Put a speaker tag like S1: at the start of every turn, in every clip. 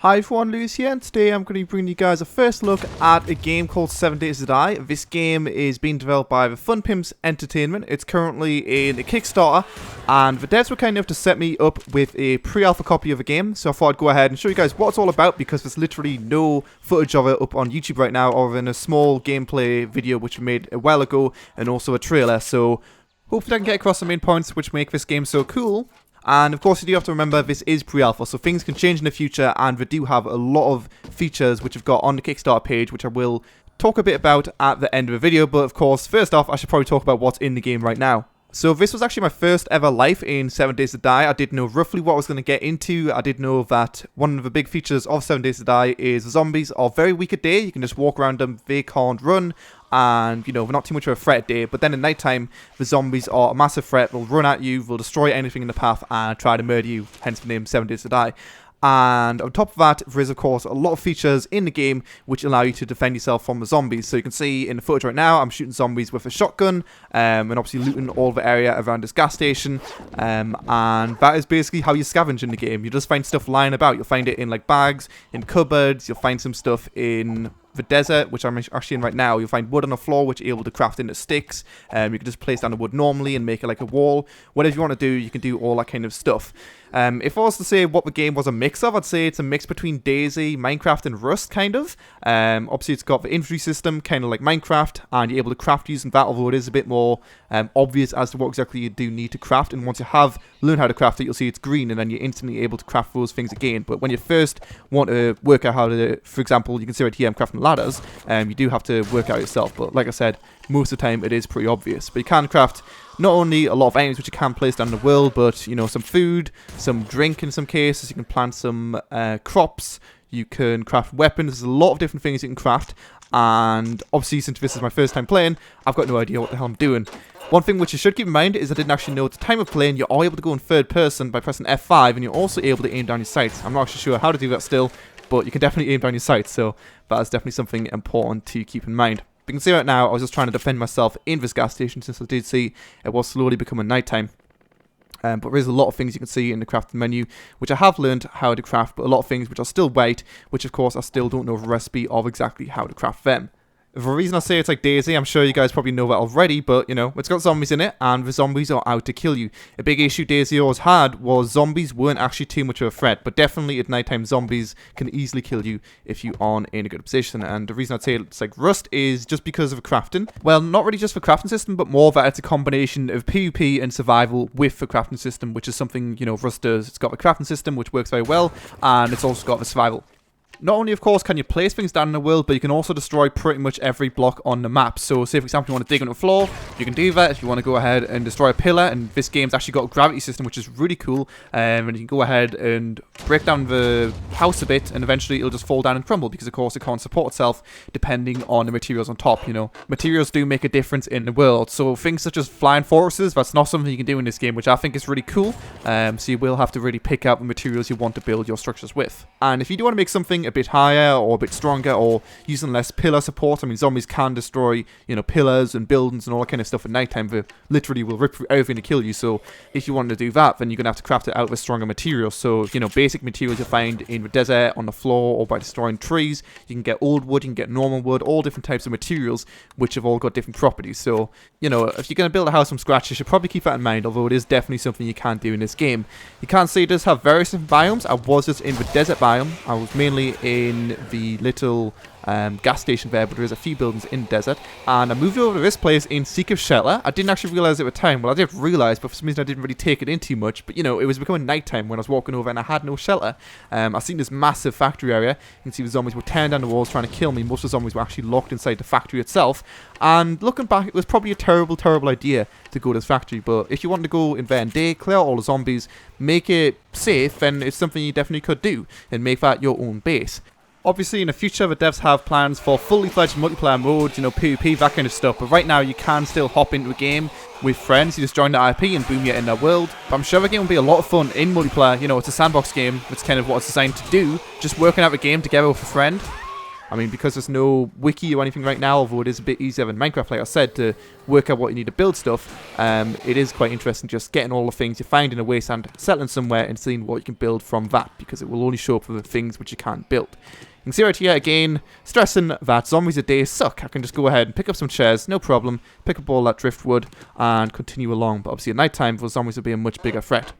S1: Hi everyone, Lewis here, and today I'm going to be bringing you guys a first look at a game called 7 Days to Die. This game is being developed by the Fun Pimps Entertainment. It's currently in a Kickstarter, and the devs were kind enough to set me up with a pre-alpha copy of the game, so I thought I'd go ahead and show you guys what it's all about, because there's literally no footage of it up on YouTube right now, other than a small gameplay video which we made a while ago, and also a trailer. So hopefully I can get across the main points which make this game so cool. And of course you do have to remember this is pre-alpha, so things can change in the future, and we do have a lot of features which we've got on the Kickstarter page, which I will talk a bit about at the end of the video. But of course, first off, I should probably talk about what's in the game right now. So this was actually my first ever life in 7 Days to Die. I did know roughly what I was going to get into. I did know that one of the big features of 7 Days to Die is the zombies are very weak at day. You can just walk around them, they can't run, and you know, they're not too much of a threat at day. But then at night time, the zombies are a massive threat. They'll run at you, they'll destroy anything in the path and try to murder you, hence the name 7 Days to Die. And on top of that, there is of course a lot of features in the game which allow you to defend yourself from the zombies. So you can see in the footage right now, I'm shooting zombies with a shotgun, and obviously looting all the area around this gas station, and that is basically how you scavenge in the game. You just find stuff lying about. You'll find it in like bags, in cupboards, you'll find some stuff in the desert, which I'm actually in right now. You'll find wood on the floor, which you're able to craft into sticks. You can just place down the wood normally and make it like a wall. Whatever you want to do, you can do all that kind of stuff. If I was to say what the game was a mix of, I'd say it's a mix between Daisy, Minecraft, and Rust, kind of. Obviously, it's got the infantry system, kind of like Minecraft, and you're able to craft using that, although it is a bit more obvious as to what exactly you do need to craft. And once you have learned how to craft it, you'll see it's green, and then you're instantly able to craft those things again. But when you first want to work out how to, for example, you can see right here, I'm crafting ladders, you do have to work out yourself. But like I said, most of the time it is pretty obvious. But you can craft not only a lot of items which you can place down in the world, but you know, some food, some drink in some cases. You can plant some crops. You can craft weapons. There's a lot of different things you can craft. And obviously, since this is my first time playing, I've got no idea what the hell I'm doing. One thing which you should keep in mind is I didn't actually know at the time of playing, you're all able to go in third person by pressing F5, and you're also able to aim down your sights. I'm not actually sure how to do that still, but you can definitely aim down your sights, so that is definitely something important to keep in mind. But you can see right now, I was just trying to defend myself in this gas station, since I did see it was slowly becoming nighttime. But there's a lot of things you can see in the crafting menu, which I have learned how to craft, but a lot of things which are still white, which of course I still don't know the recipe of exactly how to craft them. The reason I say it's like Daisy, I'm sure you guys probably know that already, but you know, it's got zombies in it, and the zombies are out to kill you. A big issue Daisy always had was zombies weren't actually too much of a threat, but definitely at nighttime zombies can easily kill you if you aren't in a good position. And the reason I'd say it's like Rust is just because of the crafting. Well, not really just for crafting system, but more that it's a combination of PvP and survival with the crafting system, which is something, you know, Rust does. It's got the crafting system, which works very well, and it's also got the survival. Not only, of course, can you place things down in the world, but you can also destroy pretty much every block on the map. So, say, for example, you want to dig on the floor, you can do that. If you want to go ahead and destroy a pillar, and this game's actually got a gravity system, which is really cool, and you can go ahead and break down the house a bit, and eventually it'll just fall down and crumble, because, of course, it can't support itself depending on the materials on top, you know. Materials do make a difference in the world, so things such as flying fortresses, that's not something you can do in this game, which I think is really cool. So you will have to really pick out the materials you want to build your structures with. And if you do want to make something a bit higher or a bit stronger, or using less pillar support, I mean, zombies can destroy, you know, pillars and buildings and all that kind of stuff at nighttime. They literally will rip through everything to kill you. So if you want to do that, then you're gonna have to craft it out with stronger materials. So, you know, basic materials you find in the desert, on the floor, or by destroying trees. You can get old wood, you can get normal wood, all different types of materials which have all got different properties. So, you know, if you're gonna build a house from scratch, you should probably keep that in mind, although it is definitely something you can do in this game. You can see it does have various different biomes. I was just in the desert biome. I was mainly in the little gas station there, but there is a few buildings in the desert. And I moved over to this place in seek of shelter. I didn't actually realize at the time. Well, I did realize, but for some reason I didn't really take it in too much. But you know, it was becoming nighttime when I was walking over, and I had no shelter. I seen this massive factory area. You can see the zombies were tearing down the walls trying to kill me. Most of the zombies were actually locked inside the factory itself. And looking back, it was probably a terrible idea to go to this factory. But if you want to go in there and day, clear out all the zombies, make it safe, then it's something you definitely could do, and make that your own base. Obviously, in the future, the devs have plans for fully fledged multiplayer mode, you know, PvP, that kind of stuff. But right now, you can still hop into a game with friends. You just join the IP and boom, you're in their world. But I'm sure the game will be a lot of fun in multiplayer. You know, it's a sandbox game. It's kind of what it's designed to do. Just working out the game together with a friend. I mean, because there's no wiki or anything right now, although it is a bit easier than Minecraft, like I said, to work out what you need to build stuff, it is quite interesting just getting all the things you find in a wasteland, settling somewhere, and seeing what you can build from that, because it will only show up for the things which you can't build. You can see right here, again, stressing that zombies a day suck. I can just go ahead and pick up some chairs, no problem, pick up all that driftwood, and continue along. But obviously at night time, those zombies will be a much bigger threat.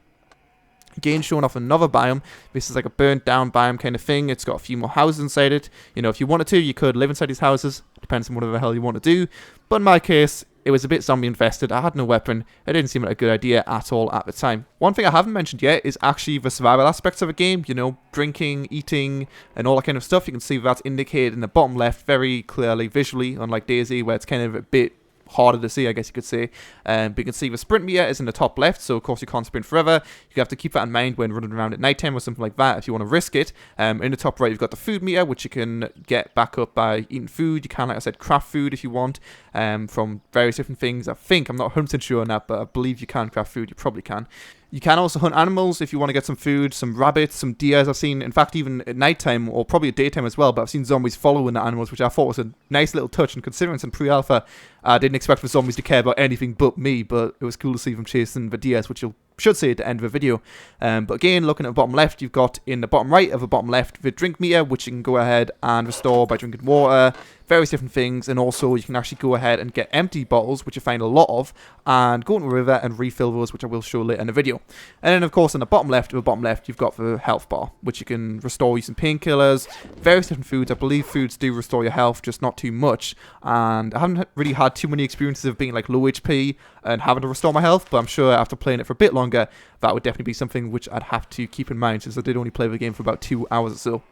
S1: Again, showing off another biome. This is like a burnt down biome kind of thing. It's got a few more houses inside it. You know, if you wanted to, you could live inside these houses. Depends on whatever the hell you want to do. But in my case, it was a bit zombie infested. I had no weapon. It didn't seem like a good idea at all at the time. One thing I haven't mentioned yet is actually the survival aspects of a game. You know, drinking, eating, and all that kind of stuff. You can see that's indicated in the bottom left very clearly visually, unlike DayZ, where it's kind of a bit harder to see, I guess you could say. But you can see the sprint meter is in the top left, so of course you can't sprint forever. You have to keep that in mind when running around at nighttime or something like that if you want to risk it. In the top right, you've got the food meter, which you can get back up by eating food. You can, like I said, craft food if you want from various different things. I'm not 100% sure on that, but I believe you can craft food. You probably can. You can also hunt animals if you want to get some food, some rabbits, some deer, as I've seen, in fact, even at nighttime, or probably at daytime as well, but I've seen zombies following the animals, which I thought was a nice little touch, and considering it's in pre-alpha, I didn't expect for zombies to care about anything but me, but it was cool to see them chasing the deers, which you'll should see at the end of the video. But again, looking at the bottom left, you've got in the bottom right of the bottom left the drink meter, which you can go ahead and restore by drinking water, various different things, and also you can actually go ahead and get empty bottles, which you find a lot of, and go into the river and refill those, which I will show later in the video. And then of course in the bottom left you've got the health bar, which you can restore using painkillers, various different foods. I believe foods do restore your health, just not too much, and I haven't really had too many experiences of being like low HP and having to restore my health, but I'm sure after playing it for a bit longer, that would definitely be something which I'd have to keep in mind, since I did only play the game for about 2 hours or so.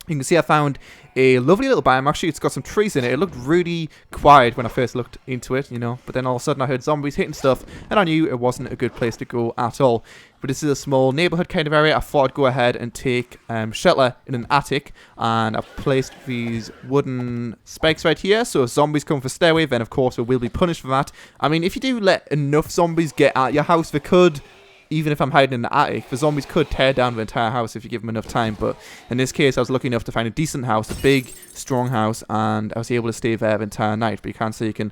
S1: You can see I found a lovely little biome. Actually, it's got some trees in it. It looked really quiet when I first looked into it, you know, but then all of a sudden I heard zombies hitting stuff, and I knew it wasn't a good place to go at all. But this is a small neighborhood kind of area. I thought I'd go ahead and take shelter in an attic, and I've placed these wooden spikes right here, so if zombies come for stairway, then of course we will be punished for that. I mean, if you do let enough zombies get at your house, they could, even if I'm hiding in the attic, the zombies could tear down the entire house if you give them enough time. But in this case, I was lucky enough to find a decent house, a big, strong house, and I was able to stay there the entire night. But you can see you can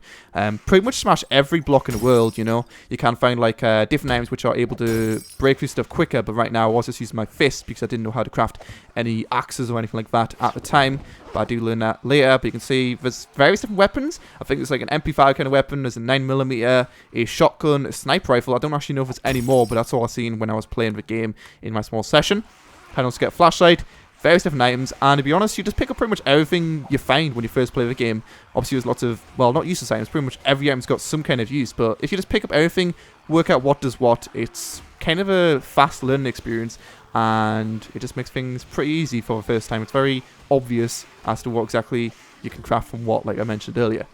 S1: pretty much smash every block in the world, you know. You can find like different items which are able to break through stuff quicker, but right now I was just using my fist because I didn't know how to craft any axes or anything like that at the time. But I do learn that later. But you can see there's various different weapons. I think there's like an MP5 kind of weapon. There's a 9mm, a shotgun, a sniper rifle. I don't actually know if there's any more, but that's all I seen when I was playing the game in my small session. Can also get a flashlight, various different items, and to be honest, you just pick up pretty much everything you find when you first play the game. Obviously, there's lots of, well, not useless items. Pretty much every item's got some kind of use, but if you just pick up everything, work out what does what, it's kind of a fast learning experience, and it just makes things pretty easy for the first time. It's very obvious as to what exactly you can craft from what, like I mentioned earlier.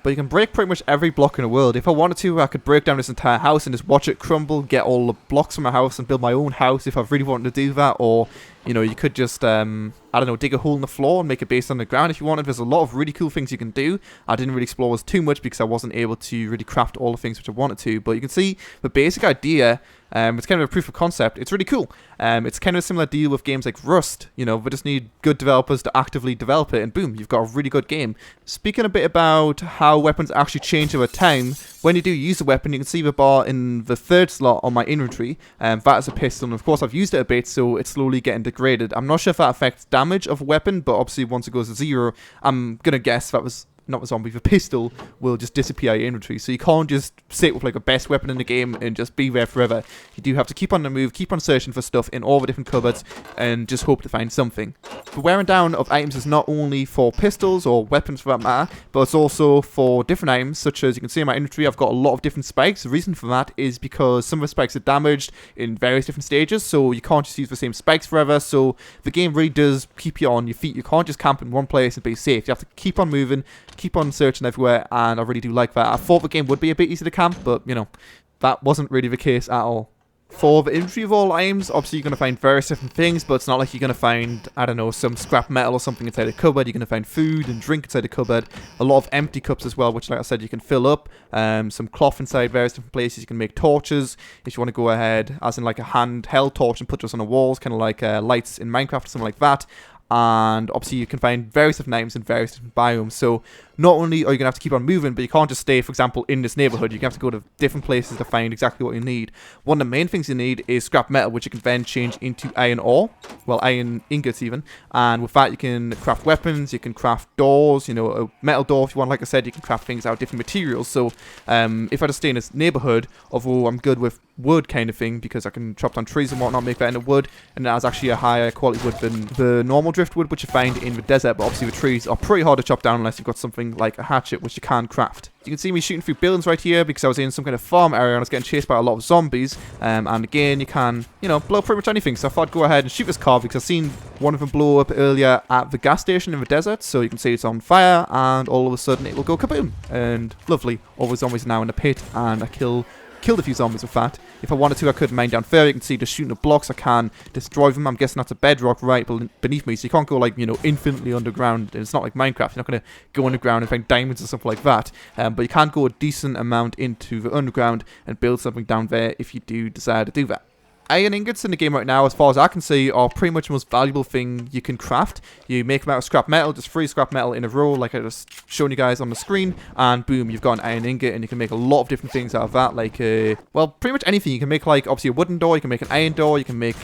S1: But you can break pretty much every block in the world. If I wanted to, I could break down this entire house and just watch it crumble, get all the blocks from my house and build my own house if I really wanted to do that. Or, you know, you could just, I don't know, dig a hole in the floor and make a base on the ground if you wanted. There's a lot of really cool things you can do. I didn't really explore this too much because I wasn't able to really craft all the things which I wanted to. But you can see the basic idea. It's kind of a proof of concept. It's really cool. It's kind of a similar deal with games like Rust. You know, we just need good developers to actively develop it, and boom, you've got a really good game. Speaking a bit about how weapons actually change over time, when you do use a weapon, you can see the bar in the third slot on my inventory. That is a pistol, and of course I've used it a bit, so it's slowly getting degraded. I'm not sure if that affects damage of a weapon, but obviously once it goes to 0, I'm gonna guess that was not a zombie, the pistol will just disappear your inventory. So you can't just sit with like the best weapon in the game and just be there forever. You do have to keep on the move, keep on searching for stuff in all the different cupboards, and just hope to find something. The wearing down of items is not only for pistols or weapons for that matter, but it's also for different items, such as you can see in my inventory I've got a lot of different spikes. The reason for that is because some of the spikes are damaged in various different stages, so you can't just use the same spikes forever. So the game really does keep you on your feet. You can't just camp in one place and be safe. You have to keep on moving, keep on searching everywhere, and I really do like that. I thought the game would be a bit easy to camp, but you know, that wasn't really the case at all. For the inventory of all items, obviously you're going to find various different things, but it's not like you're going to find, I don't know, some scrap metal or something inside a cupboard. You're going to find food and drink inside a cupboard, a lot of empty cups as well, which like I said you can fill up, some cloth inside various different places. You can make torches if you want to go ahead, as in like a handheld torch and put those on the walls, kind of like lights in Minecraft or something like that. and obviously you can find various different items in various different biomes. So not only are you going to have to keep on moving, but you can't just stay, for example, in this neighborhood. You have to go to different places to find exactly what you need. One of the main things you need is scrap metal, which you can then change into iron ore, well, iron ingots even. And with that, you can craft weapons, you can craft doors, you know, a metal door if you want. Like I said, you can craft things out of different materials. So if I just stay in this neighborhood, although I'm good with wood kind of thing, because I can chop down trees and whatnot, make that into wood, and that has actually a higher quality wood than the normal driftwood, which you find in the desert. But obviously the trees are pretty hard to chop down unless you've got something like a hatchet, which you can craft. You can see me shooting through buildings right here because I was in some kind of farm area and I was getting chased by a lot of zombies. And again, you can, you know, blow up pretty much anything. So I thought I'd go ahead and shoot this car because I've seen one of them blow up earlier at the gas station in the desert. So you can see it's on fire and all of a sudden it will go kaboom. And lovely, all the zombies are now in the pit, and I killed a few zombies with that. If I wanted to, I could mine down further. You can see just shooting at blocks, I can destroy them. I'm guessing that's a bedrock right beneath me, so you can't go, like, you know, infinitely underground. It's not like Minecraft. You're not going to go underground and find diamonds or something like that. But you can go a decent amount into the underground and build something down there if you do desire to do that. Iron ingots in the game right now, as far as I can see, are pretty much the most valuable thing you can craft. You make them out of scrap metal, just 3 scrap metal in a row, like I just shown you guys on the screen, and boom, you've got an iron ingot, and you can make a lot of different things out of that, like, well, pretty much anything. You can make, like, obviously a wooden door, you can make an iron door, you can make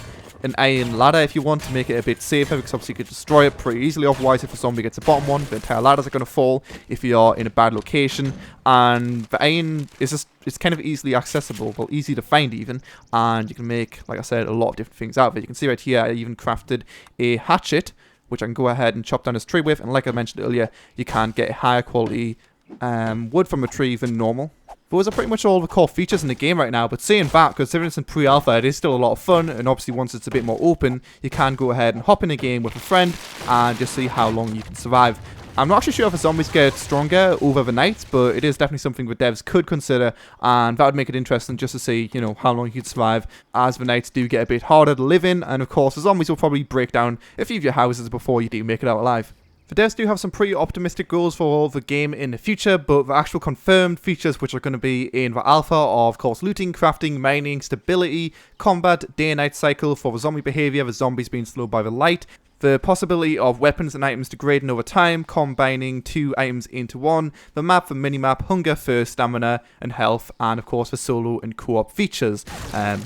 S1: an iron ladder if you want to make it a bit safer, because obviously you could destroy it pretty easily. Otherwise, if a zombie gets a bottom one, the entire ladders are going to fall if you are in a bad location. And the iron is just, it's kind of easily accessible, well, easy to find even, and you can make, like I said, a lot of different things out of it. You can see right here, I even crafted a hatchet, which I can go ahead and chop down this tree with, and like I mentioned earlier, you can get a higher quality wood from a tree than normal. Those are pretty much all the core features in the game right now, but saying that, considering it's in pre-alpha, it is still a lot of fun, and obviously once it's a bit more open, you can go ahead and hop in a game with a friend and just see how long you can survive. I'm not actually sure if the zombies get stronger over the night, but it is definitely something that devs could consider, and that would make it interesting just to see, you know, how long you could survive as the nights do get a bit harder to live in, and of course the zombies will probably break down a few of your houses before you do make it out alive. The devs do have some pretty optimistic goals for the game in the future, but the actual confirmed features which are going to be in the alpha are, of course, looting, crafting, mining, stability, combat, day and night cycle for the zombie behavior, the zombies being slowed by the light, the possibility of weapons and items degrading over time, combining 2 items into one, the map, the minimap, hunger, thirst, stamina, and health, and of course the solo and co-op features.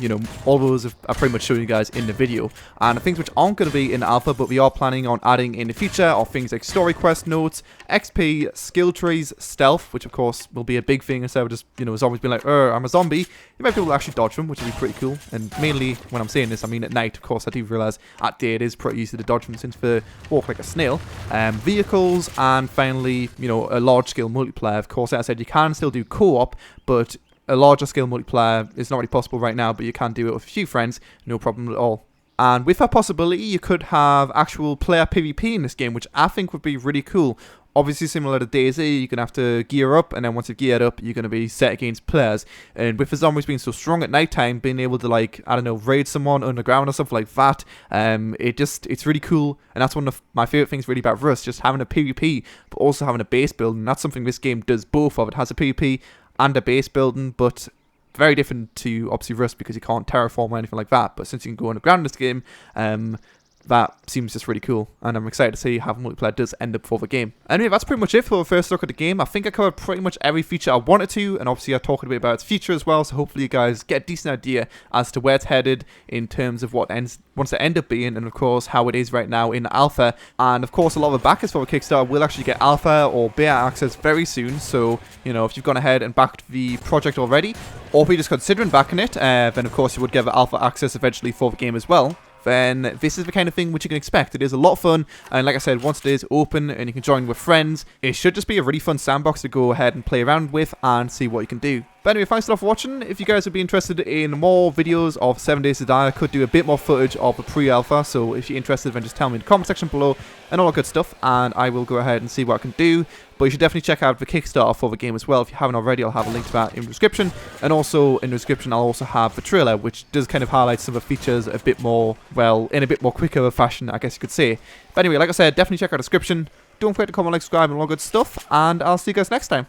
S1: You know, all those are pretty much showing you guys in the video. And the things which aren't going to be in alpha, but we are planning on adding in the future, are things like story quest notes, XP, skill trees, stealth, which of course will be a big thing instead of just, you know, zombies being like, I'm a zombie. You might be able to actually dodge them, which would be pretty cool. And mainly when I'm saying this, I mean at night. Of course, I do realize at day it is pretty easy to dodge them since they walk like a snail. Vehicles, and finally, you know, a large scale multiplayer. Of course, as I said, you can still do co-op, but a larger scale multiplayer is not really possible right now, but you can do it with a few friends, no problem at all. And with that possibility, you could have actual player PvP in this game, which I think would be really cool. Obviously, similar to DayZ, you're going to have to gear up, and then once you've geared up, you're going to be set against players. And with the zombies being so strong at nighttime, being able to, like, I don't know, raid someone underground or something like that, it's really cool. And that's one of my favourite things really about Rust, just having a PvP, but also having a base building. And that's something this game does both of. It has a PvP and a base building, but very different to, obviously, Rust, because you can't terraform or anything like that. But since you can go underground in this game, that seems just really cool, and I'm excited to see how multiplayer does end up for the game. Anyway, that's pretty much it for the first look at the game. I think I covered pretty much every feature I wanted to, and obviously I talked a bit about its future as well, so hopefully you guys get a decent idea as to where it's headed in terms of what wants to end up being, and of course how it is right now in alpha. And of course a lot of the backers for the Kickstarter will actually get alpha or beta access very soon, so, you know, if you've gone ahead and backed the project already, or if you're just considering backing it, then of course you would get the alpha access eventually for the game as well. Then this is the kind of thing which you can expect. It is a lot of fun, and like I said, once it is open and you can join with friends, it should just be a really fun sandbox to go ahead and play around with and see what you can do. But anyway, thanks a lot for watching. If you guys would be interested in more videos of 7 Days to Die, I could do a bit more footage of the pre-alpha, so if you're interested, then just tell me in the comment section below and all that good stuff, and I will go ahead and see what I can do. But you should definitely check out the Kickstarter for the game as well. If you haven't already, I'll have a link to that in the description, and also in the description I'll also have the trailer, which does kind of highlight some of the features a bit more, well, in a bit more quicker fashion, I guess you could say. But anyway, like I said, definitely check out the description. Don't forget to comment, like, subscribe, and all good stuff, and I'll see you guys next time.